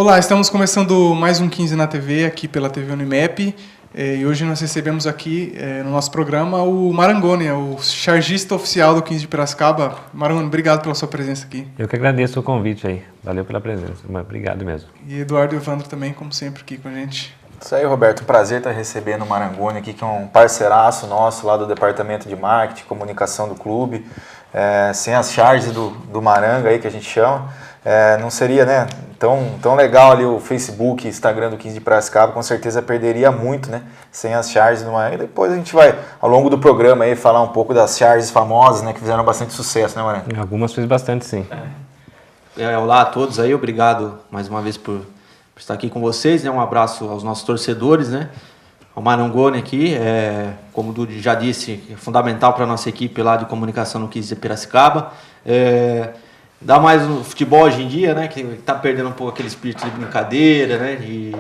Olá, estamos começando mais um 15 na TV, aqui pela TV Unimap. E hoje nós recebemos aqui no nosso programa o Marangoni, o chargista oficial do 15 de Piracicaba. Marangoni, obrigado pela sua presença aqui. Eu que agradeço o convite aí, valeu pela presença, obrigado mesmo. E Eduardo e Evandro também, como sempre, aqui com a gente. Isso aí, Roberto, prazer estar recebendo o Marangoni aqui, que é um parceiraço nosso lá do departamento de marketing e comunicação do clube. Sem as charges do Maranga aí, que a gente chama, não seria, né, tão legal ali o Facebook, Instagram do 15 de Piracicaba, com certeza perderia muito, né, sem as charges do Maranga. E depois a gente vai, ao longo do programa aí, falar um pouco das charges famosas, né, que fizeram bastante sucesso, né, Maranga? Algumas fez bastante, sim. Olá a todos aí, obrigado mais uma vez por estar aqui com vocês, né, um abraço aos nossos torcedores, né, ao Marangoni aqui, como o Dudu já disse, é fundamental para a nossa equipe lá de comunicação no 15 de Piracicaba. Dá mais no futebol hoje em dia, né, que está perdendo um pouco aquele espírito de brincadeira, né, e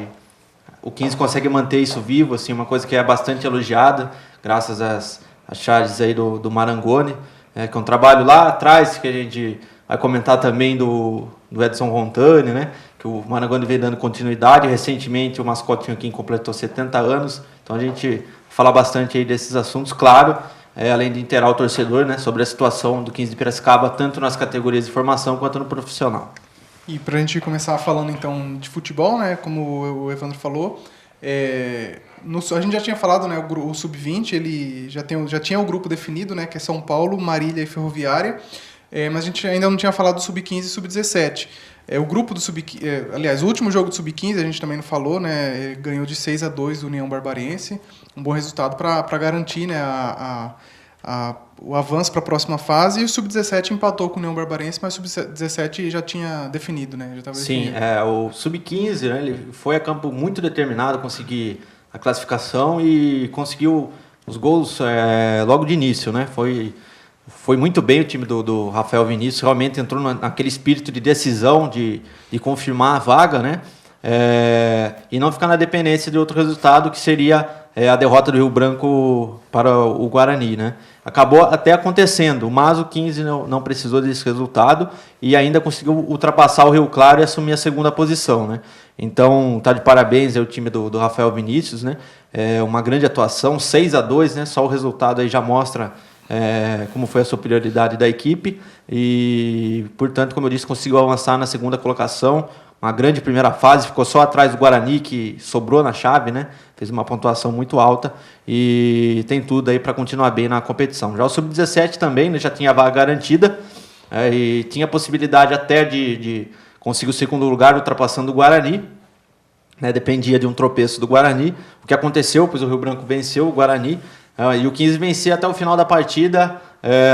o 15 consegue manter isso vivo, assim, uma coisa que é bastante elogiada, graças às charges aí do Marangoni, que é um trabalho lá atrás, que a gente vai comentar também do Edson Rontani, né, que o Marangoni vem dando continuidade. Recentemente o mascotinho aqui completou 70 anos, então a gente fala bastante aí desses assuntos, claro, além de inteirar o torcedor, né, sobre a situação do 15 de Piracicaba, tanto nas categorias de formação quanto no profissional. E para a gente começar falando então de futebol, né, como o Evandro falou, a gente já tinha falado, né, o Sub-20, ele já tinha o grupo definido, né, que é São Paulo, Marília e Ferroviária, mas a gente ainda não tinha falado do Sub-15 e Sub-17. O grupo do aliás, o último jogo do Sub-15, a gente também não falou, né, ganhou de 6-2 do União Barbarense, um bom resultado para garantir, né, o avanço para a próxima fase, e o Sub-17 empatou com o União Barbarense, mas o Sub-17 já tinha definido, né? Já Sim, o Sub-15, né, ele foi a campo muito determinado a conseguir a classificação e conseguiu os gols logo de início, né? Foi muito bem o time do Rafael Vinícius, realmente entrou naquele espírito de decisão, de confirmar a vaga, né? E não ficar na dependência de outro resultado, que seria a derrota do Rio Branco para o Guarani, né? Acabou até acontecendo, mas o 15 não precisou desse resultado e ainda conseguiu ultrapassar o Rio Claro e assumir a segunda posição, né? Então, tá de parabéns o time do Rafael Vinícius, né? Uma grande atuação, 6-2, né? Só o resultado aí já mostra como foi a superioridade da equipe e, portanto, como eu disse, conseguiu avançar na segunda colocação. Uma grande primeira fase, ficou só atrás do Guarani, que sobrou na chave, né? Fez uma pontuação muito alta e tem tudo aí para continuar bem na competição. Já o Sub-17 também, né, já tinha a vaga garantida e tinha a possibilidade até de conseguir o segundo lugar ultrapassando o Guarani, né? Dependia de um tropeço do Guarani, o que aconteceu, pois o Rio Branco venceu o Guarani e o 15 vencia até o final da partida,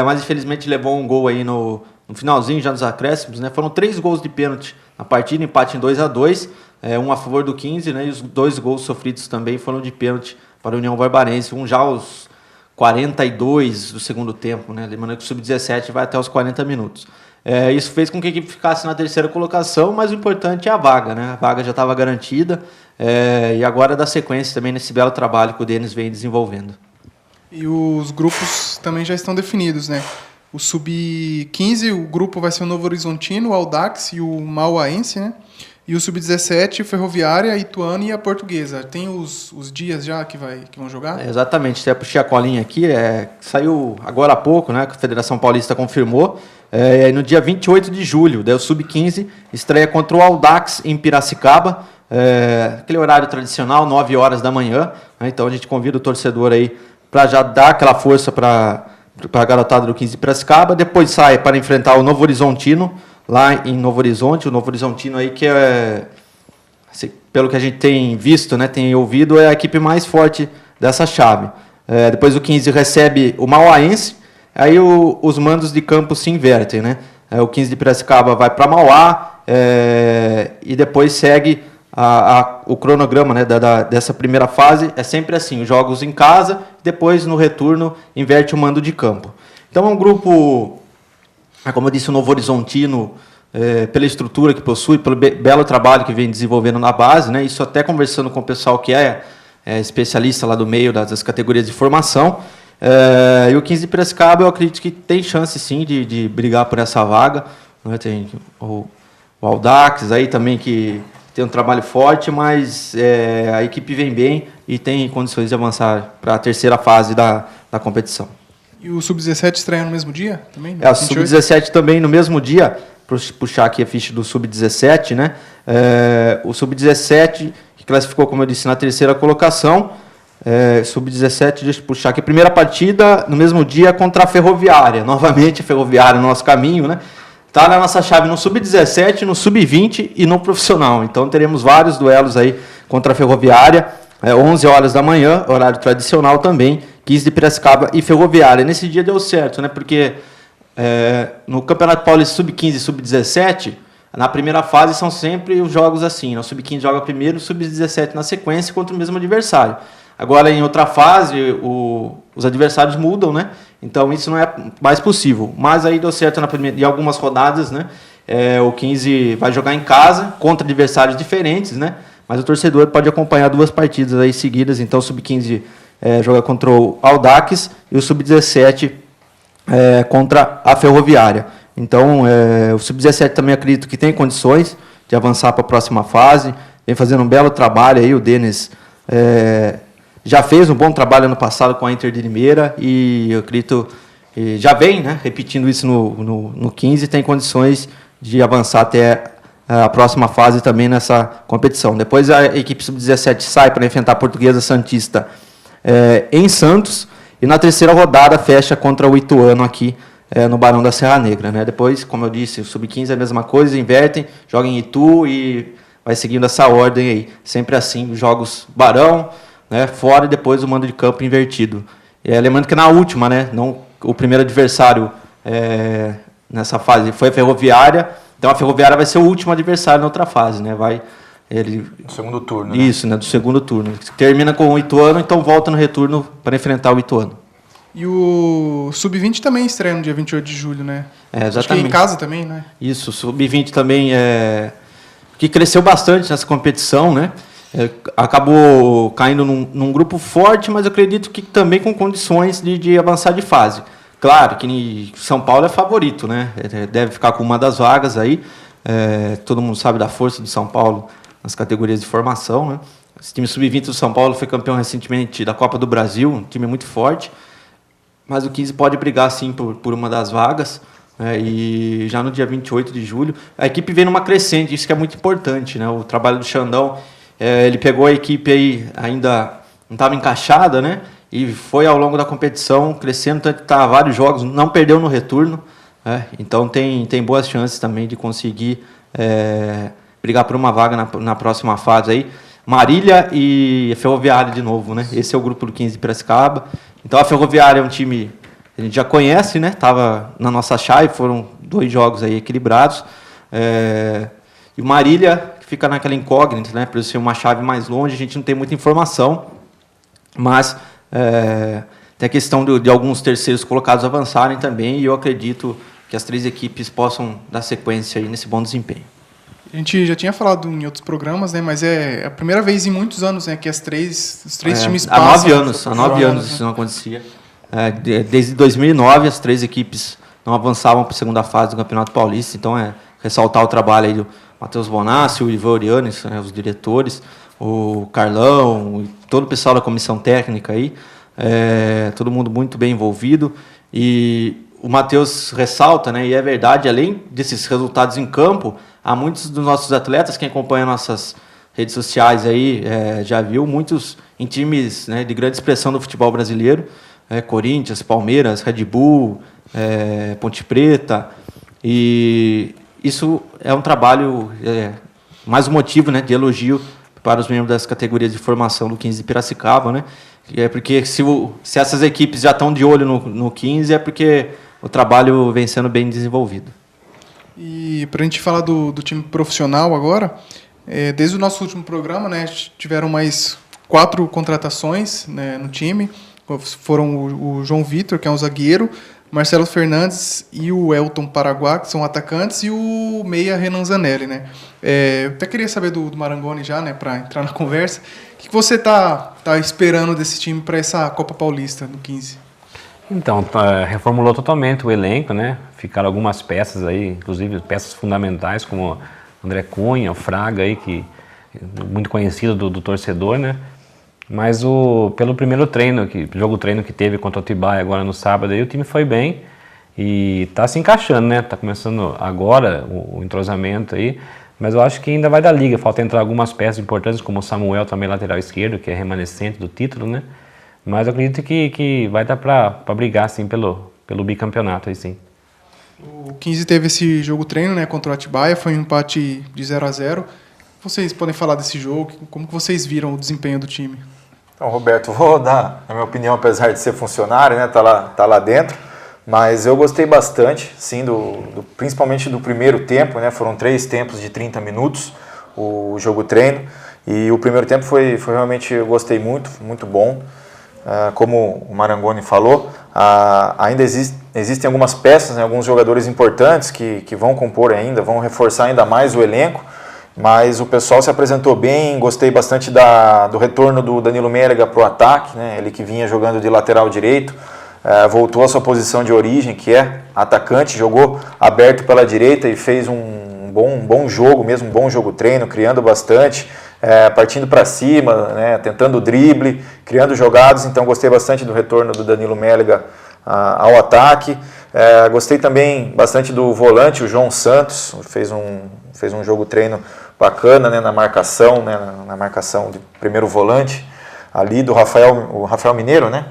mas infelizmente levou um gol aí no finalzinho, já nos acréscimos, né? Foram 3 gols de pênalti na partida, empate em 2-2, um a favor do 15, né? E os 2 gols sofridos também foram de pênalti para a União Barbarense, um já aos 42 do segundo tempo, né? Lembrando que o Sub-17 vai até os 40 minutos. Isso fez com que a equipe ficasse na terceira colocação, mas o importante é a vaga, né? A vaga já estava garantida e agora dá sequência também nesse belo trabalho que o Denis vem desenvolvendo. E os grupos também já estão definidos, né? O Sub-15, o grupo vai ser o Novo Horizontino, o Audax e o Mauaense, né? E o Sub-17, Ferroviária, a Ituano e a Portuguesa. Tem os dias já que vão jogar? Exatamente, até puxei a colinha aqui, saiu agora há pouco, né, que a Federação Paulista confirmou, no dia 28 de julho, daí o Sub-15 estreia contra o Audax em Piracicaba, aquele horário tradicional, 9 horas da manhã, né? Então a gente convida o torcedor aí para já dar aquela força para a garotada do 15 de Piracicaba. Depois sai para enfrentar o Novo Horizontino, lá em Novo Horizonte. O Novo Horizontino aí, que pelo que a gente tem visto, né, tem ouvido, é a equipe mais forte dessa chave. Depois o 15 recebe o Mauaense, aí os mandos de campo se invertem, né? O 15 de Piracicaba vai para Mauá e depois segue o cronograma, né, dessa primeira fase. É sempre assim, os jogos em casa, depois no retorno inverte o mando de campo. Então é um grupo, como eu disse, o Novo Horizontino, pela estrutura que possui, pelo belo trabalho que vem desenvolvendo na base, né, isso até conversando com o pessoal que é especialista lá do meio das categorias de formação. E o 15 de Piracicaba, eu acredito que tem chance sim de brigar por essa vaga, né? Tem o Audax aí também, que tem um trabalho forte, mas a equipe vem bem e tem condições de avançar para a terceira fase da competição. E o Sub-17 estreia no mesmo dia também? O Sub-17 também no mesmo dia, para puxar aqui a ficha do Sub-17, né? O Sub-17, que classificou, como eu disse, na terceira colocação. Sub-17, deixa eu puxar aqui. Primeira partida no mesmo dia contra a Ferroviária. Novamente a Ferroviária no nosso caminho, né? Está na nossa chave no Sub-17, no Sub-20 e no profissional. Então teremos vários duelos aí contra a Ferroviária. 11 horas da manhã, horário tradicional também, 15 de Piracicaba e Ferroviária. Nesse dia deu certo, né? Porque no Campeonato Paulista Sub-15 e Sub-17, na primeira fase são sempre os jogos assim, né? O Sub-15 joga primeiro, o Sub-17 na sequência contra o mesmo adversário. Agora, em outra fase, os adversários mudam, né? Então, isso não é mais possível. Mas aí deu certo em algumas rodadas, né? O 15 vai jogar em casa contra adversários diferentes, né? Mas o torcedor pode acompanhar 2 partidas aí seguidas. Então, o Sub-15 joga contra o Audax e o Sub-17 contra a Ferroviária. Então, o Sub-17 também acredito que tem condições de avançar para a próxima fase. Vem fazendo um belo trabalho aí, o Denis já fez um bom trabalho ano passado com a Inter de Limeira e eu acredito que já vem, né, repetindo isso no 15, tem condições de avançar até a próxima fase também nessa competição. Depois a equipe Sub-17 sai para enfrentar a Portuguesa Santista em Santos e na terceira rodada fecha contra o Ituano aqui no Barão da Serra Negra, né? Depois, como eu disse, o Sub-15 é a mesma coisa, invertem, joga em Itu e vai seguindo essa ordem aí. Sempre assim, jogos Barão, né, fora e depois o mando de campo invertido. Lembrando que na última, né, o primeiro adversário nessa fase foi a Ferroviária, então a Ferroviária vai ser o último adversário na outra fase, né? Do segundo turno. Isso, né, do segundo turno. Termina com o Ituano, então volta no retorno para enfrentar o Ituano. E o Sub-20 também estreia no dia 28 de julho, né? Exatamente. Acho que em casa também, né? Isso, o Sub-20 também que cresceu bastante nessa competição, né? Acabou caindo num grupo forte, mas eu acredito que também com condições de avançar de fase. Claro que São Paulo é favorito, né? Deve ficar com uma das vagas aí. Todo mundo sabe da força do São Paulo nas categorias de formação, né? Esse time Sub-20 do São Paulo foi campeão recentemente da Copa do Brasil, um time muito forte. Mas o 15 pode brigar, sim, por uma das vagas. E já no dia 28 de julho, a equipe vem numa crescente, isso que é muito importante, né? O trabalho do Xandão, ele pegou a equipe aí, ainda não estava encaixada, né? E foi ao longo da competição crescendo, tanto que está vários jogos, não perdeu no retorno. Então tem boas chances também de conseguir brigar por uma vaga na próxima fase aí. Marília e Ferroviária de novo, né? Esse é o grupo do 15 de Piracicaba. Então a Ferroviária é um time que a gente já conhece, né? Estava na nossa chave, foram 2 jogos aí equilibrados. E o Marília, que fica naquela incógnita, né? Por ser uma chave mais longe, a gente não tem muita informação. Mas tem a questão de alguns terceiros colocados avançarem também, e eu acredito que as 3 equipes possam dar sequência aí nesse bom desempenho. A gente já tinha falado em outros programas, né? Mas é a primeira vez em muitos anos, né, que os três times passam. Há 9 anos isso não acontecia. Desde 2009 as 3 equipes não avançavam para a segunda fase do Campeonato Paulista. Então ressaltar o trabalho aí do Matheus Bonassi, o Ivan Oriani, né, os diretores, o Carlão, todo o pessoal da comissão técnica aí, todo mundo muito bem envolvido. E o Matheus ressalta, né, e é verdade, além desses resultados em campo, há muitos dos nossos atletas, quem acompanha nossas redes sociais aí, já viu, muitos em times, né, de grande expressão do futebol brasileiro, Corinthians, Palmeiras, Red Bull, Ponte Preta, e isso é um trabalho, mais um motivo, né, de elogio para os membros das categorias de formação do 15 de Piracicaba, né, porque se essas equipes já estão de olho no 15, é porque o trabalho vem sendo bem desenvolvido. E para a gente falar do time profissional agora, desde o nosso último programa, né, tiveram mais 4 contratações, né, no time. Foram o João Vitor, que é um zagueiro, Marcelo Fernandes e o Elton Paraguá, que são atacantes, e o meia Renan Zanelli, né? Eu até queria saber do Marangoni já, né, para entrar na conversa. O que você tá esperando desse time para essa Copa Paulista no 15? Então, reformulou totalmente o elenco, né? Ficaram algumas peças aí, inclusive peças fundamentais, como André Cunha, o Fraga aí, que muito conhecido do torcedor, né? Mas pelo primeiro jogo treino que teve contra o Atibaia agora no sábado, aí o time foi bem e tá se encaixando, né? Tá começando agora o entrosamento aí, mas eu acho que ainda vai dar liga, falta entrar algumas peças importantes, como o Samuel também, lateral esquerdo, que é remanescente do título, né? Mas eu acredito que vai dar para brigar, assim, pelo bicampeonato aí, sim. O 15 teve esse jogo treino, né, contra o Atibaia, foi um empate de 0-0. Vocês podem falar desse jogo? Como que vocês viram o desempenho do time? Então, Roberto, vou dar a minha opinião, apesar de ser funcionário, né, tá lá dentro, mas eu gostei bastante, sim, principalmente do primeiro tempo, né, foram 3 tempos de 30 minutos o jogo treino, e o primeiro tempo foi realmente, eu gostei muito, muito bom. Como o Marangoni falou, ainda existem algumas peças, né, alguns jogadores importantes que vão compor ainda, vão reforçar ainda mais o elenco, mas o pessoal se apresentou bem, gostei bastante do retorno do Danilo Mélega para o ataque, né, ele que vinha jogando de lateral direito, voltou à sua posição de origem, que é atacante, jogou aberto pela direita e fez um bom jogo mesmo, um bom jogo treino, criando bastante, partindo para cima, né, tentando drible, criando jogadas, então gostei bastante do retorno do Danilo Mélega ao ataque. Gostei também bastante do volante, o João Santos, fez um jogo treino bacana, né, na marcação de primeiro volante, ali do o Rafael Mineiro, né?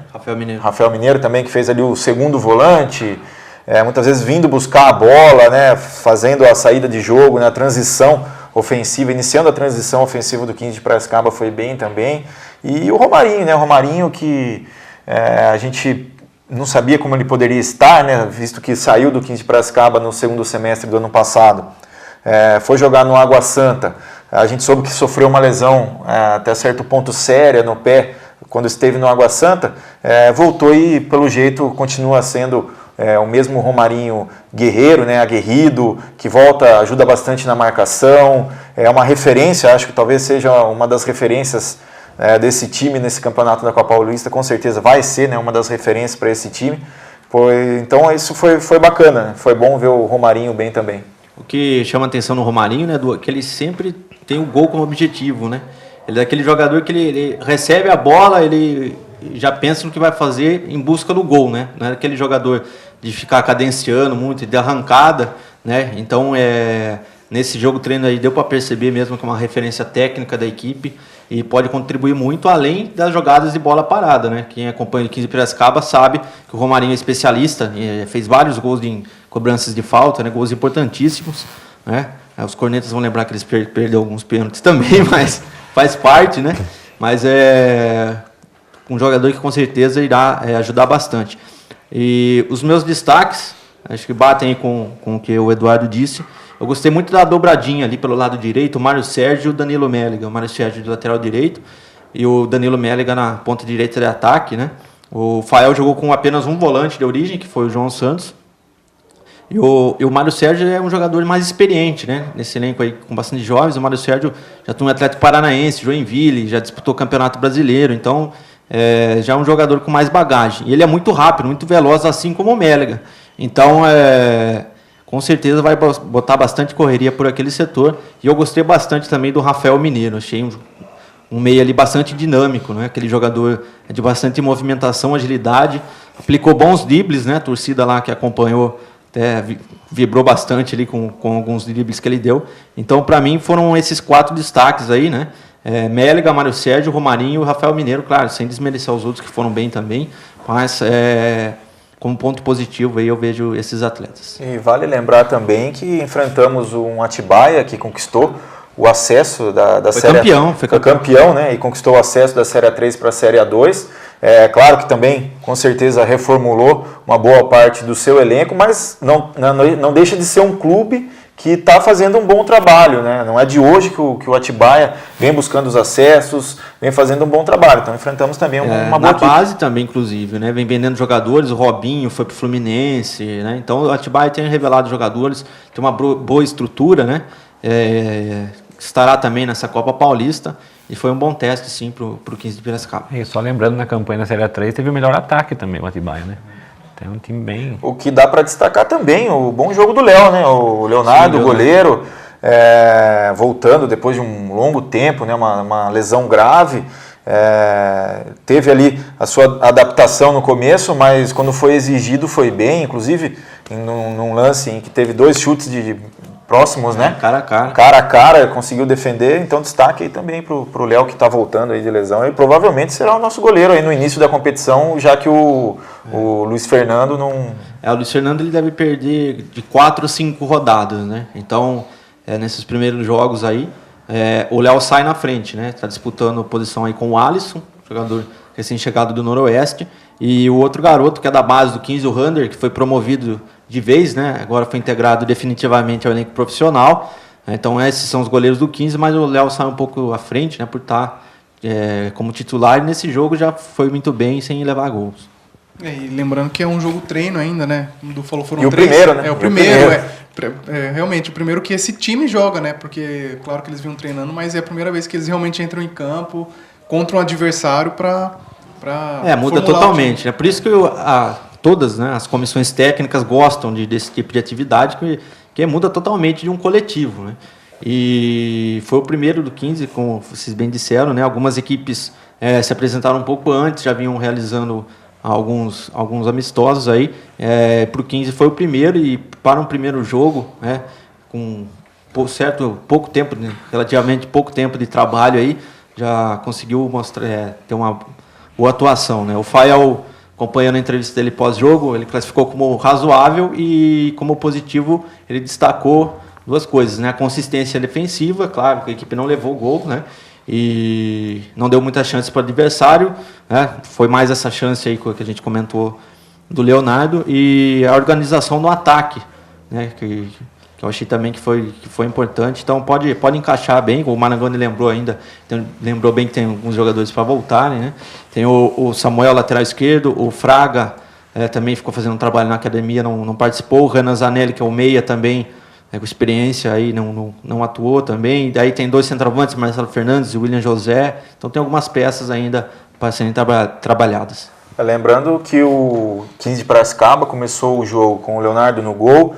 Rafael Mineiro também, que fez ali o segundo volante, muitas vezes vindo buscar a bola, né, fazendo a saída de jogo, né, a transição ofensiva, iniciando a transição ofensiva do 15 de Piracicaba foi bem também. E o Romarinho, né, que a gente não sabia como ele poderia estar, né, visto que saiu do 15 de Piracicaba no segundo semestre do ano passado. Foi jogar no Água Santa, a gente soube que sofreu uma lesão até certo ponto séria no pé quando esteve no Água Santa, voltou e pelo jeito continua sendo o mesmo Romarinho guerreiro, né, aguerrido, que volta, ajuda bastante na marcação, é uma referência, acho que talvez seja uma das referências desse time nesse campeonato da Copa Paulista, com certeza vai ser, né, uma das referências para esse time, então isso foi bacana, foi bom ver o Romarinho bem também. O que chama atenção no Romarinho, né, que ele sempre tem o gol como objetivo, né? Ele é aquele jogador que ele recebe a bola, ele já pensa no que vai fazer em busca do gol, né? Não é aquele jogador de ficar cadenciando muito, de arrancada, né? Então, nesse jogo treino aí deu para perceber mesmo que é uma referência técnica da equipe e pode contribuir muito além das jogadas de bola parada, né? Quem acompanha o 15 Piracicaba sabe que o Romarinho é especialista, fez vários gols em cobranças de falta, né? Gols importantíssimos, né? Os cornetas vão lembrar que eles perderam alguns pênaltis também, mas faz parte, né? Mas é um jogador que com certeza irá ajudar bastante. E os meus destaques, acho que batem aí com o que o Eduardo disse. Eu gostei muito da dobradinha ali pelo lado direito, o Mário Sérgio e o Danilo Mélega. O Mário Sérgio de lateral direito e o Danilo Mélega na ponta direita de ataque, né? O Fael jogou com apenas um volante de origem, que foi o João Santos. E o Mário Sérgio é um jogador mais experiente, né? Nesse elenco aí com bastante jovens. O Mário Sérgio já tem um Atlético Paranaense, Joinville, já disputou o Campeonato Brasileiro. Então, já é um jogador com mais bagagem. E ele é muito rápido, muito veloz, assim como o Mélega. Então, com certeza vai botar bastante correria por aquele setor. E eu gostei bastante também do Rafael Mineiro. Achei um meio ali bastante dinâmico, né? Aquele jogador de bastante movimentação, agilidade. Aplicou bons dribles, né? A torcida lá que acompanhou até vibrou bastante ali com alguns dribles que ele deu. Então, para mim, foram esses 4 destaques aí, né? Mélega, Mário Sérgio, Romarinho e Rafael Mineiro, claro, sem desmerecer os outros que foram bem também, mas como ponto positivo aí eu vejo esses atletas. E vale lembrar também que enfrentamos um Atibaia que conquistou o acesso da Série A. Foi campeão, né? E conquistou o acesso da Série A3 para a Série A2. Claro que também, com certeza, reformulou uma boa parte do seu elenco, mas não deixa de ser um clube que está fazendo um bom trabalho, né? Não é de hoje que o Atibaia vem buscando os acessos, vem fazendo um bom trabalho. Então enfrentamos também uma boa equipe. Na base também, inclusive, né? Vem vendendo jogadores, o Robinho foi para o Fluminense, né? Então o Atibaia tem revelado jogadores, tem uma boa estrutura, né? Estará também nessa Copa Paulista e foi um bom teste, sim, para o 15 de Piracicaba. E só lembrando, na campanha da Série A3 teve o melhor ataque também, o Atibaia, né? Tem um time bem... O que dá para destacar também, o bom jogo do Léo, né? O Leonardo, o goleiro, voltando depois de um longo tempo, né, uma lesão grave. Teve ali a sua adaptação no começo, mas quando foi exigido foi bem, inclusive num lance em que teve 2 chutes próximos, né? Cara a cara. Cara a cara, conseguiu defender, então destaque aí também pro Léo que está voltando aí de lesão e provavelmente será o nosso goleiro aí no início da competição, já que o Luiz Fernando não... O Luiz Fernando ele deve perder de 4 a 5 rodadas, né? Então, nesses primeiros jogos aí, o Léo sai na frente, né? Está disputando posição aí com o Alisson, jogador recém-chegado do Noroeste, e o outro garoto que é da base do 15, o Rander, que foi promovido de vez, né? Agora foi integrado definitivamente ao elenco profissional. Então esses são os goleiros do 15, mas o Léo sai um pouco à frente, né? Por estar como titular, e nesse jogo já foi muito bem sem levar gols. E lembrando que é um jogo treino ainda, né? Como o Du falou, foram e 3. O primeiro, né? O primeiro. Realmente, o primeiro que esse time joga, né? Porque, claro que eles vinham treinando, mas é a primeira vez que eles realmente entram em campo contra um adversário para muda totalmente, né? Por isso que todas, né, as comissões técnicas gostam desse tipo de atividade que muda totalmente de um coletivo, né? E foi o primeiro do 15, como vocês bem disseram, né? Algumas equipes se apresentaram um pouco antes, já vinham realizando alguns amistosos aí. Para o 15 foi o primeiro, e para um primeiro jogo, né, com pouco tempo, né, relativamente pouco tempo de trabalho aí, já conseguiu ter uma boa atuação, né? O Fael, acompanhando a entrevista dele pós-jogo, ele classificou como razoável, e como positivo ele destacou 2 coisas, né? A consistência defensiva, claro que a equipe não levou gol, né? E não deu muita chance para o adversário, né? Foi mais essa chance aí que a gente comentou do Leonardo, e a organização no ataque, né? Que eu achei também que foi importante. Então pode encaixar bem. O Marangoni lembrou bem que tem alguns jogadores para voltarem, né? Tem o Samuel, lateral esquerdo, o Fraga também ficou fazendo um trabalho na academia, não participou. O Renan Zanelli, que é o meia também, com experiência aí, não atuou também. Daí tem 2 centroavantes, Marcelo Fernandes e William José. Então tem algumas peças ainda para serem trabalhadas. Lembrando que o 15 de Piracicaba começou o jogo com o Leonardo no gol.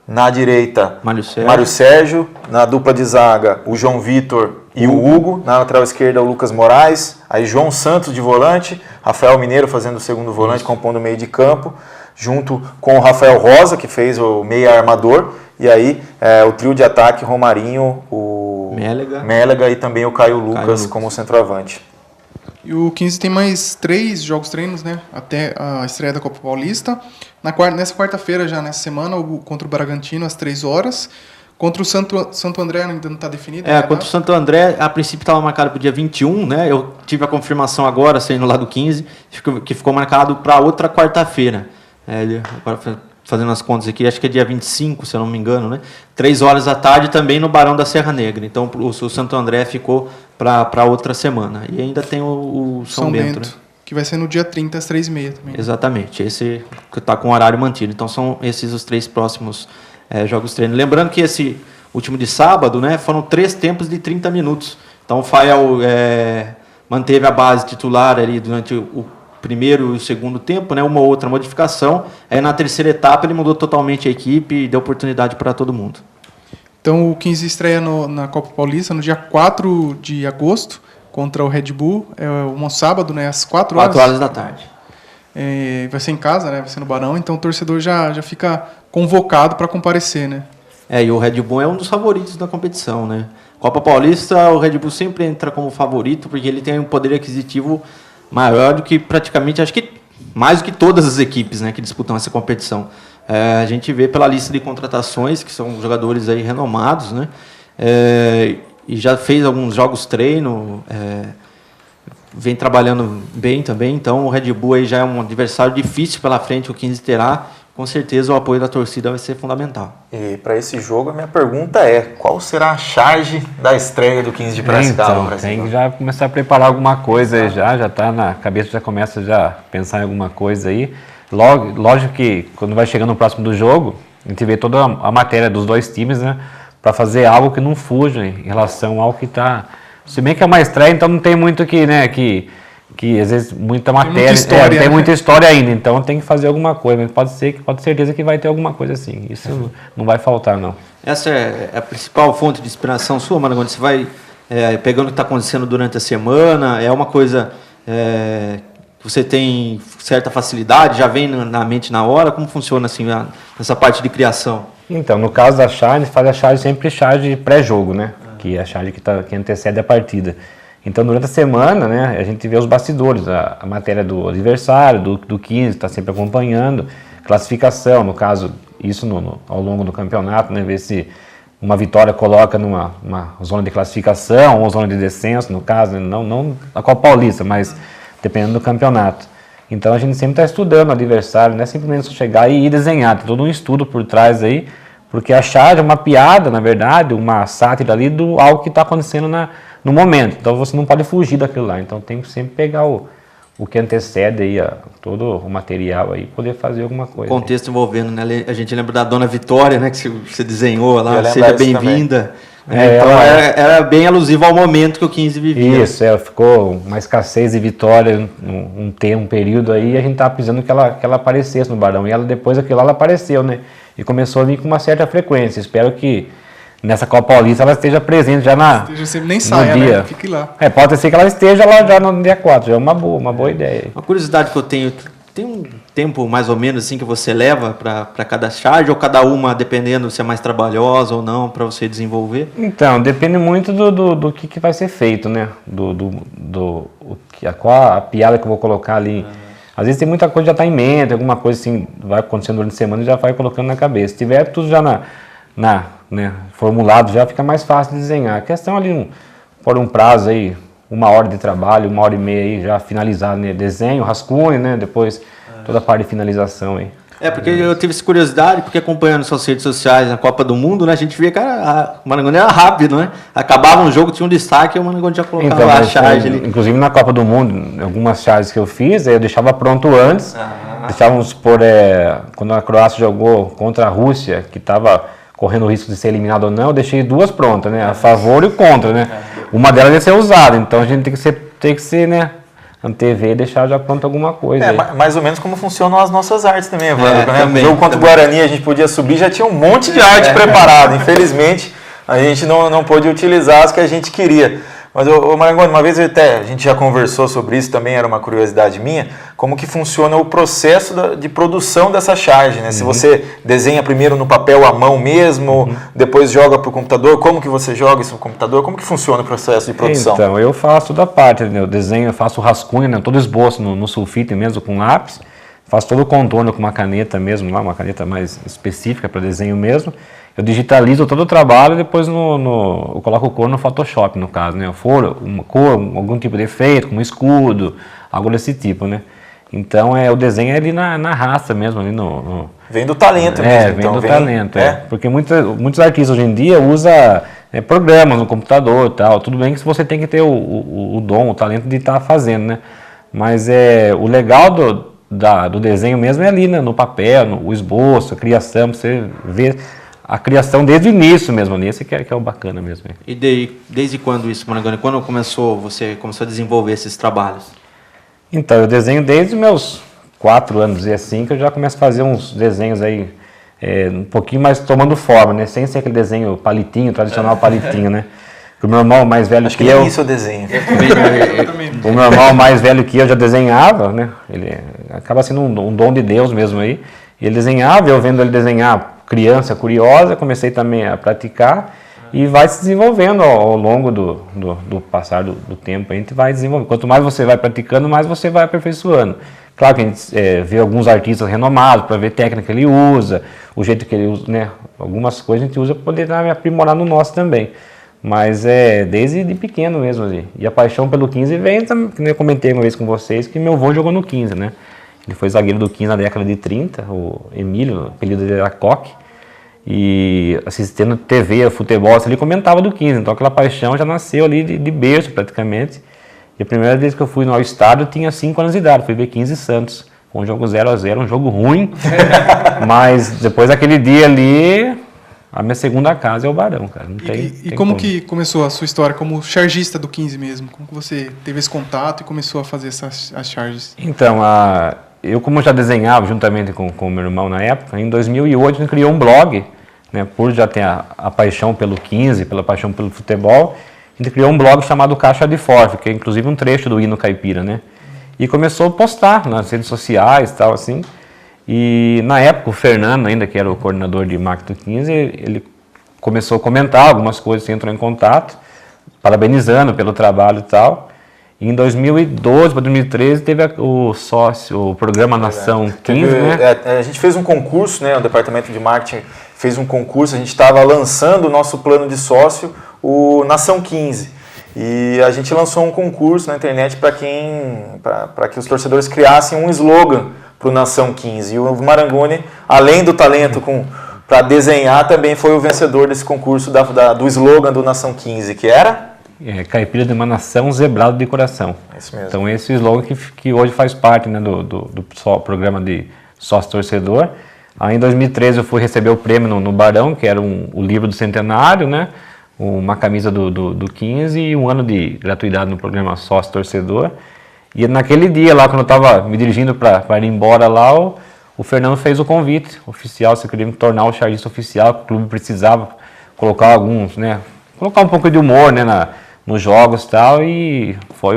Na direita, Mário Sérgio. Na dupla de zaga, o João Vitor e o Hugo. Na lateral esquerda, o Lucas Moraes. Aí João Santos de volante. Rafael Mineiro fazendo o segundo volante, compondo o meio de campo. Junto com o Rafael Rosa, que fez o meia armador. E aí o trio de ataque, Romarinho, o Mélega e também o Caio Lucas como centroavante. E o 15 tem mais 3 jogos treinos, né? Até a estreia da Copa Paulista. Nessa quarta-feira, já nessa semana, contra o Bragantino, às 3 horas. Contra o Santo André ainda não está definido? Contra o Santo André, a princípio estava marcado para o dia 21, né? Eu tive a confirmação agora, saindo lá do 15, que ficou marcado para outra quarta-feira. Agora, fazendo as contas aqui, acho que é dia 25, se eu não me engano, né? 3 horas da tarde também no Barão da Serra Negra. Então o Santo André ficou para outra semana. E ainda tem o São Bento, né? Que vai ser no dia 30, às 3h30 também. Exatamente, esse que está com o horário mantido. Então são esses os 3 próximos jogos treino. Lembrando que esse último de sábado, né, foram 3 tempos de 30 minutos. Então o Fael manteve a base titular ali durante o primeiro e o segundo tempo, né, uma ou outra modificação. Aí na terceira etapa ele mudou totalmente a equipe e deu oportunidade para todo mundo. Então o 15 estreia na Copa Paulista no dia 4 de agosto contra o Red Bull, um sábado, né, às 4 horas. 4 horas da tarde. Vai ser em casa, né, vai ser no Barão, então o torcedor já fica convocado para comparecer, né? E o Red Bull é um dos favoritos da competição, né? Copa Paulista, o Red Bull sempre entra como favorito porque ele tem um poder aquisitivo maior do que praticamente, acho que mais do que todas as equipes, né, que disputam essa competição. A gente vê pela lista de contratações, que são jogadores aí renomados, né, e já fez alguns jogos treino, vem trabalhando bem também, então o Red Bull aí já é um adversário difícil pela frente, o 15 terá. Com certeza o apoio da torcida vai ser fundamental. E para esse jogo a minha pergunta é, qual será a charge da estreia do 15 de Piracicaba? Então, tem que já começar a preparar alguma coisa, já está na cabeça, já começa a pensar em alguma coisa aí. Lógico que quando vai chegando no próximo do jogo, a gente vê toda a matéria dos 2 times, né, para fazer algo que não fuja em relação ao que está... Se bem que é uma estreia, então não tem muito que que às vezes muita matéria, muita história, tem né? muita história ainda, então tem que fazer alguma coisa, mas pode certeza que vai ter alguma coisa assim, isso não vai faltar não. Essa é a principal fonte de inspiração sua, Marangoni? Você vai pegando o que está acontecendo durante a semana, é uma coisa que você tem certa facilidade, já vem na mente na hora, como funciona assim essa parte de criação? Então, no caso da charge, faz a charge sempre charge pré-jogo, né? Que é a charge que antecede a partida. Então, durante a semana, né, a gente vê os bastidores, a matéria do adversário, do 15, está sempre acompanhando, classificação, no caso, isso ao longo do campeonato, né, ver se uma vitória coloca numa zona de classificação ou zona de descenso, no caso, né, não a Copa Paulista, mas dependendo do campeonato. Então, a gente sempre está estudando o adversário, não é simplesmente só chegar e ir desenhar, tem todo um estudo por trás aí, porque a charge é uma piada, na verdade, uma sátira ali do algo que está acontecendo no momento. Então você não pode fugir daquilo lá. Então tem que sempre pegar o que antecede aí, todo o material aí, poder fazer alguma coisa. O contexto envolvendo, né? A gente lembra da Dona Vitória, né? Que você desenhou lá, Eu seja bem-vinda. Então era bem alusivo ao momento que o 15 vivia. Isso, ficou uma escassez de vitória um período aí, e a gente estava precisando que ela aparecesse no Barão. E depois aquilo lá ela apareceu, né? E começou a vir com uma certa frequência. Espero que nessa Copa Paulista ela esteja presente já Nem saia, dia. Né? Fique lá. Pode ser que ela esteja lá já no dia 4, já é uma boa ideia. Uma curiosidade que eu tenho, tem um tempo mais ou menos assim que você leva para cada charge, ou cada uma, dependendo se é mais trabalhosa ou não, para você desenvolver? Então, depende muito do que vai ser feito, né? Qual a piada que eu vou colocar ali. Às vezes tem muita coisa que já está em mente, alguma coisa assim vai acontecendo durante a semana e já vai colocando na cabeça. Se tiver tudo já né, formulado, já fica mais fácil de desenhar. A questão ali, por um prazo aí, 1 hora de trabalho, 1h30 aí, já finalizado, né? Desenho, rascunho, né? Depois toda a parte de finalização aí. Porque eu tive essa curiosidade, porque acompanhando suas redes sociais na Copa do Mundo, né, a gente via que o Marangoni era rápido, né? Acabava um jogo, tinha um destaque e o Marangoni já colocava a charge ali. Inclusive na Copa do Mundo, algumas charges que eu fiz, eu deixava pronto antes. Deixávamos supor, quando a Croácia jogou contra a Rússia, que estava correndo o risco de ser eliminado ou não, eu deixei 2 prontas, né? A favor e contra, né? Uma delas ia ser usada, então a gente tem que ser, né? Antever e deixar já pronto alguma coisa. Mais ou menos como funcionam as nossas artes também, Evandro. Né? Também, no jogo contra o Guarani a gente podia subir, já tinha um monte de arte preparada. Infelizmente, a gente não pôde utilizar as que a gente queria. Mas, Marangoni, uma vez a gente já conversou sobre isso, também era uma curiosidade minha, como que funciona o processo de produção dessa charge, né? Se você desenha primeiro no papel à mão mesmo, depois joga para o computador, como que você joga isso no computador? Como que funciona o processo de produção? Então, eu faço toda a parte, né? Eu desenho, eu faço o rascunho, né? Todo esboço no sulfite mesmo, com lápis, faço todo o contorno com uma caneta mesmo, uma caneta mais específica para desenho mesmo. Eu digitalizo todo o trabalho e depois eu coloco cor no Photoshop, no caso, né? Uma cor, algum tipo de efeito, como escudo, algo desse tipo, né? Então, o desenho é ali na raça mesmo, ali Vem do talento mesmo. Vem do talento, Porque muitos artistas hoje em dia usam programas no computador e tal. Tudo bem que você tem que ter o dom, o talento de estar fazendo, né? Mas o legal do desenho mesmo é ali, né? No papel, o esboço, a criação, você vê a criação desde o início mesmo ali, esse que é o bacana mesmo. E desde quando isso, Marangoni? Quando você começou a desenvolver esses trabalhos? Então, eu desenho desde os meus 4 anos e assim que eu já começo a fazer uns desenhos aí, um pouquinho mais tomando forma, né? Sem ser aquele desenho palitinho, tradicional palitinho, né? O meu irmão mais velho Acho que eu... isso eu desenho. O meu irmão mais velho que eu já desenhava, né? Ele acaba sendo um dom de Deus mesmo aí. E ele desenhava, eu vendo ele desenhar, criança curiosa, comecei também a praticar e vai se desenvolvendo ao longo do passar do tempo. A gente vai desenvolvendo. Quanto mais você vai praticando, mais você vai aperfeiçoando. Claro que a gente vê alguns artistas renomados para ver a técnica que ele usa, o jeito que ele usa, né? Algumas coisas a gente usa para poder aprimorar no nosso também. Mas desde de pequeno mesmo ali. E a paixão pelo 15 vem, que eu comentei uma vez com vocês, que meu avô jogou no 15, né? Ele foi zagueiro do 15 na década de 30, o Emílio, o apelido dele era Coque. E assistindo TV, futebol, ele comentava do 15. Então aquela paixão já nasceu ali de berço praticamente. E a primeira vez que eu fui no estádio eu tinha 5 anos de idade, fui ver 15 Santos. Foi um jogo 0-0, um jogo ruim. Mas depois daquele dia ali, a minha segunda casa é o Barão, cara. Não tem como que começou a sua história como chargista do 15 mesmo? Como que você teve esse contato e começou a fazer as charges? Então, eu como já desenhava juntamente com o meu irmão na época, em 2008 a gente criou um blog, né, por já ter a paixão pelo 15, pela paixão pelo futebol, a gente criou um blog chamado Caixa de Forte, que é inclusive um trecho do hino caipira, né? E começou a postar nas redes sociais e tal, assim. E na época o Fernando, ainda que era o coordenador de marketing do 15, ele começou a comentar algumas coisas, entrou em contato, parabenizando pelo trabalho e tal. E em 2012 para 2013 teve o programa Nação 15, né? A gente fez um concurso, né? O departamento de marketing fez um concurso, a gente estava lançando o nosso plano de sócio, o Nação 15. E a gente lançou um concurso na internet para que os torcedores criassem um slogan para o Nação 15. E o Marangoni, além do talento para desenhar, também foi o vencedor desse concurso do slogan do Nação 15, que era? Caipira de uma nação zebrado de coração. Isso mesmo. Então esse slogan que hoje faz parte, né, do programa de sócio-torcedor. Aí em 2013 eu fui receber o prêmio no Barão, que era o livro do centenário, né? Uma camisa do 15 e um ano de gratuidade no programa sócio-torcedor. E naquele dia lá, quando eu estava me dirigindo para ir embora lá, o Fernando fez o convite oficial, se queria me tornar o chargista oficial, o clube precisava colocar colocar um pouco de humor, né, nos jogos e tal, e foi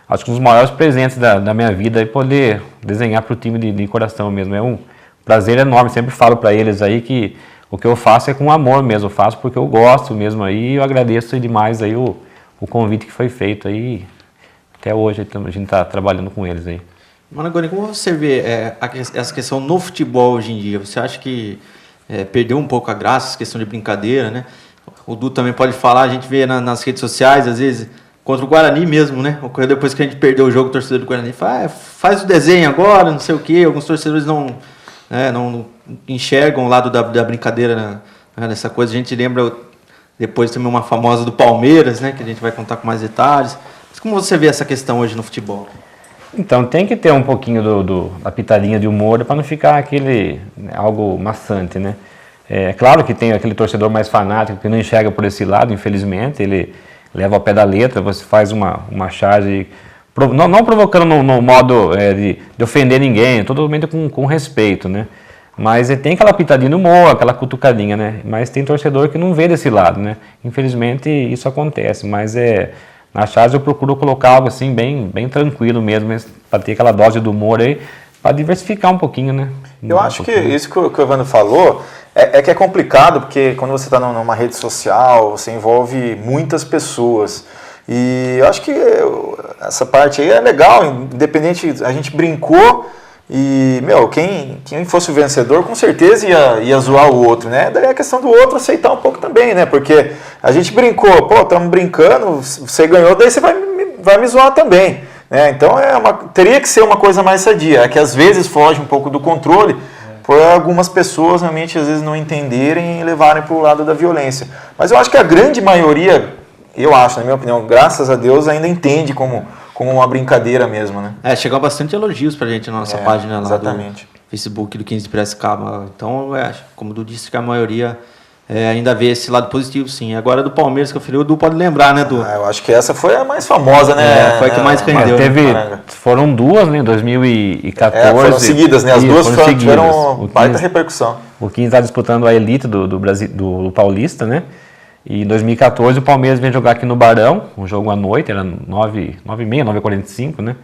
acho que um dos maiores presentes da minha vida e poder desenhar para o time de coração mesmo. É um prazer enorme, sempre falo para eles aí que o que eu faço é com amor mesmo, eu faço porque eu gosto mesmo aí, e eu agradeço demais aí o convite que foi feito aí, até hoje a gente está trabalhando com eles aí. Marangoni, como você vê essa questão no futebol hoje em dia? Você acha que perdeu um pouco a graça, essa questão de brincadeira, né? O Du também pode falar, a gente vê nas redes sociais, às vezes, contra o Guarani mesmo, né? Depois que a gente perdeu o jogo, o torcedor do Guarani fala, faz o desenho agora, não sei o quê. Alguns torcedores não enxergam o lado da brincadeira nessa coisa. A gente lembra depois também uma famosa do Palmeiras, né? Que a gente vai contar com mais detalhes. Mas como você vê essa questão hoje no futebol? Então, tem que ter um pouquinho da pitadinha de humor para não ficar algo maçante, né? É claro que tem aquele torcedor mais fanático que não enxerga por esse lado, infelizmente, ele leva ao pé da letra, você faz uma charge, não provocando no modo de ofender ninguém, totalmente com respeito, né? Mas tem aquela pitadinha de humor, aquela cutucadinha, né? Mas tem torcedor que não vê desse lado, né? Infelizmente isso acontece, mas na charge eu procuro colocar algo assim bem tranquilo mesmo, para ter aquela dose do humor aí, para diversificar um pouquinho, né? Eu acho que isso que o Evandro falou que é complicado, porque quando você está numa rede social, você envolve muitas pessoas. E eu acho que essa parte aí é legal, independente, a gente brincou e, quem fosse o vencedor com certeza ia zoar o outro, né? Daí a questão do outro aceitar um pouco também, né? Porque a gente brincou, estamos brincando, você ganhou, daí você vai me zoar também. Então teria que ser uma coisa mais sadia, que às vezes foge um pouco do controle, por algumas pessoas realmente às vezes não entenderem e levarem para o lado da violência. Mas eu acho que a grande maioria, na minha opinião, graças a Deus, ainda entende como uma brincadeira mesmo, né? Chegou bastante elogios pra gente na nossa página lá exatamente. Do Facebook do 15 de Piracicaba. Então, como o Du disse, que a maioria ainda vê esse lado positivo, sim. Agora do Palmeiras, que eu falei, o Du pode lembrar, né, Du? Eu acho que essa foi a mais famosa, né? Foi a que mais rendeu. Foram duas, né, em 2014. Foram seguidas, né? As duas tiveram baita repercussão. O 15 está disputando a elite do Brasil, do Paulista, né? E em 2014 o Palmeiras veio jogar aqui no Barão, um jogo à noite, era 9h30, 9h45, né?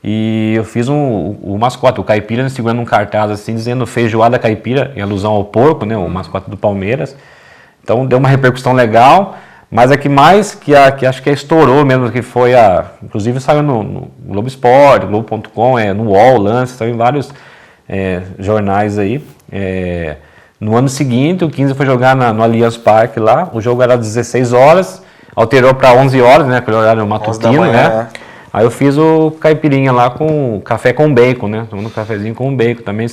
E eu fiz o mascote, o Caipira, segurando um cartaz assim, dizendo feijoada caipira, em alusão ao porco, né? O mascote do Palmeiras. Então deu uma repercussão legal, mas a que mais, que acho que estourou mesmo, que foi inclusive saiu no Globo Esporte, Globo.com, no UOL, Lance, saiu em vários jornais aí. No ano seguinte, o 15 foi jogar no Allianz Parque lá, o jogo era às 16 horas, alterou para 11 horas, né, aquele horário matutino, né? Aí eu fiz o caipirinha lá com café com bacon, né? Tomando um cafezinho com bacon também,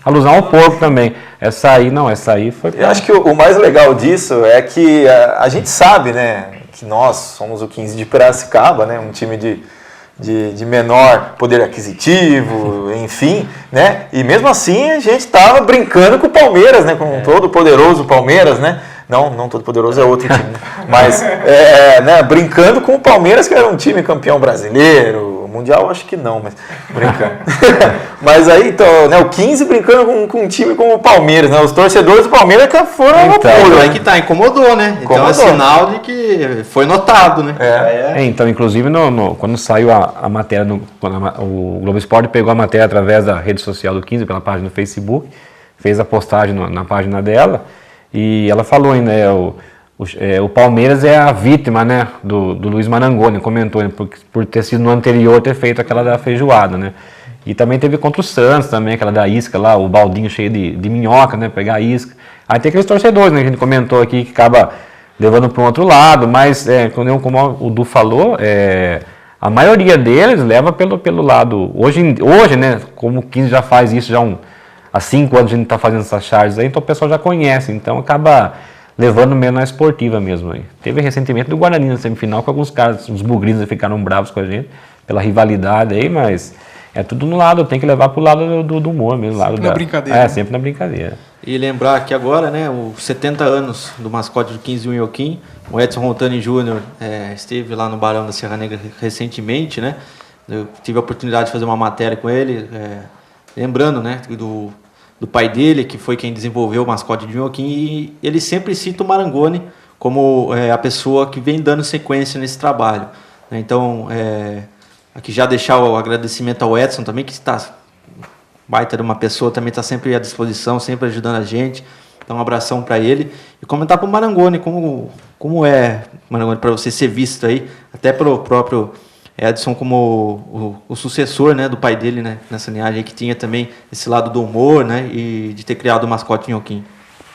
alusão ao porco também. Essa aí foi... Eu acho que o mais legal disso é que a gente sabe, né, que nós somos o 15 de Piracicaba, né, um time de menor poder aquisitivo, enfim, né? E mesmo assim a gente estava brincando com o Palmeiras, né? Com todo poderoso Palmeiras, né? Não todo poderoso é outro time, né? Mas né? Brincando com o Palmeiras, que era um time campeão brasileiro, mundial acho que não, mas brincando. Mas aí, então, né? O 15 brincando com um time como o Palmeiras, né? Os torcedores do Palmeiras que foram loucura, aí que tá, incomodou, né? Então é sinal de que foi notado, né? Então, inclusive, quando saiu a matéria, o Globo Esporte pegou a matéria através da rede social do 15, pela página do Facebook, fez a postagem na página dela, e ela falou ainda, o Palmeiras é a vítima, né, do Luiz Marangoni, comentou, né, por ter sido no anterior, ter feito aquela da feijoada, né. E também teve contra o Santos também, aquela da isca lá, o baldinho cheio de minhoca, né, pegar a isca. Aí tem aqueles torcedores, né, que a gente comentou aqui, que acaba levando para um outro lado, mas como o Du falou, a maioria deles leva pelo lado, hoje, né, como o 15 já faz isso, há 5 anos a gente está fazendo essas charges aí, então o pessoal já conhece, então acaba levando meio na esportiva mesmo aí. Teve recentemente do Guarani na semifinal, com alguns caras, os bugrinos ficaram bravos com a gente, pela rivalidade aí, mas é tudo no lado, tem que levar pro lado do humor mesmo. Sempre na brincadeira. Sempre na brincadeira. E lembrar que agora, né, os 70 anos do mascote do 15 Unhoquim, o Edson Rontani Júnior esteve lá no Barão da Serra Negra recentemente, né, eu tive a oportunidade de fazer uma matéria com ele, lembrando, né, do pai dele, que foi quem desenvolveu o mascote de Unhoquim, e ele sempre cita o Marangoni como a pessoa que vem dando sequência nesse trabalho. Então, aqui já deixar o agradecimento ao Edson também, que está baita de uma pessoa, também está sempre à disposição, sempre ajudando a gente. Então, um abração para ele. E comentar para o Marangoni, como é, Marangoni, para você ser visto aí, até pelo próprio Edson como o sucessor, né, do pai dele, né, nessa linhagem, que tinha também esse lado do humor, né, e de ter criado o mascote Unhoquim.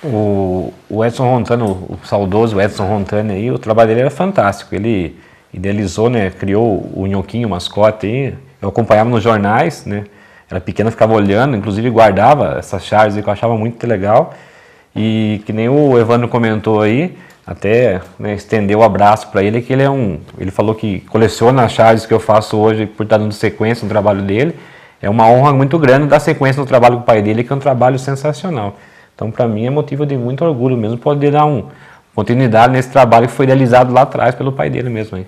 O Edson Rontani, o saudoso Edson Rontani aí, o trabalho dele era fantástico. Ele idealizou, né, criou o Unhoquim, o mascote aí. Eu acompanhava nos jornais, né, era pequeno, ficava olhando, inclusive guardava essas charges que eu achava muito legal. E que nem o Evandro comentou aí, até, né, estendeu o abraço para ele, que ele falou que coleciona as charges que eu faço hoje por estar dando sequência no trabalho dele. É uma honra muito grande dar sequência no trabalho do pai dele, que é um trabalho sensacional. Então, para mim, é motivo de muito orgulho mesmo poder dar continuidade nesse trabalho que foi idealizado lá atrás pelo pai dele mesmo aí.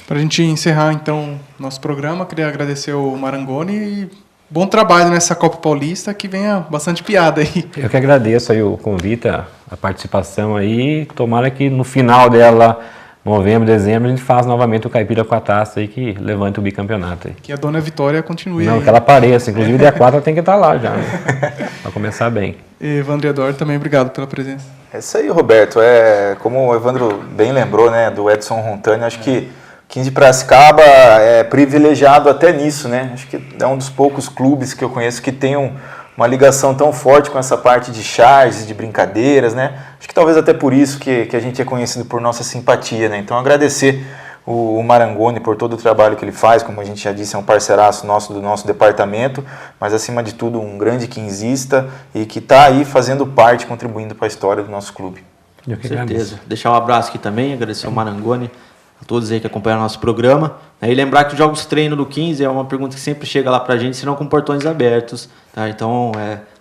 Para a gente encerrar, então, nosso programa, queria agradecer o Marangoni e bom trabalho nessa Copa Paulista, que venha bastante piada aí. Eu que agradeço aí o convite, a participação aí. Tomara que no final dela, novembro, dezembro, a gente faça novamente o Caipira com a taça aí, que levante o bicampeonato aí. Que a dona Vitória continue. Não, aí. que ela apareça. Inclusive, dia 4 ela tem que estar lá já, né? Para começar bem. E Evandro e Eduardo, também obrigado pela presença. É isso aí, Roberto. Como o Evandro bem lembrou, né, do Edson Rontani, acho que 15 de Piracicaba é privilegiado até nisso, né? Acho que é um dos poucos clubes que eu conheço que tem uma ligação tão forte com essa parte de charges, de brincadeiras, né? Acho que talvez até por isso que a gente é conhecido por nossa simpatia, né? Então agradecer o Marangoni por todo o trabalho que ele faz, como a gente já disse, é um parceiraço nosso do nosso departamento, mas acima de tudo um grande quinzista e que está aí fazendo parte, contribuindo para a história do nosso clube. Com certeza. Deixar um abraço aqui também, agradecer ao Marangoni, a todos aí que acompanham o nosso programa. E lembrar que os jogos treino do 15 é uma pergunta que sempre chega lá pra gente, se não com portões abertos. Tá? Então,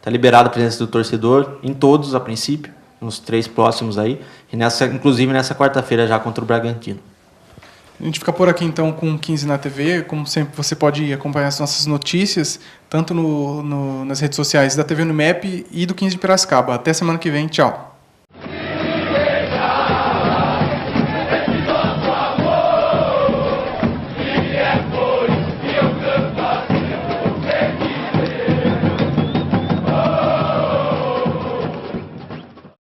tá liberada a presença do torcedor em todos, a princípio, nos 3 próximos aí. E inclusive nessa quarta-feira já contra o Bragantino. A gente fica por aqui então com o 15 na TV. Como sempre, você pode acompanhar as nossas notícias, tanto nas redes sociais da TV Unimap e do 15 de Piracicaba. Até semana que vem. Tchau.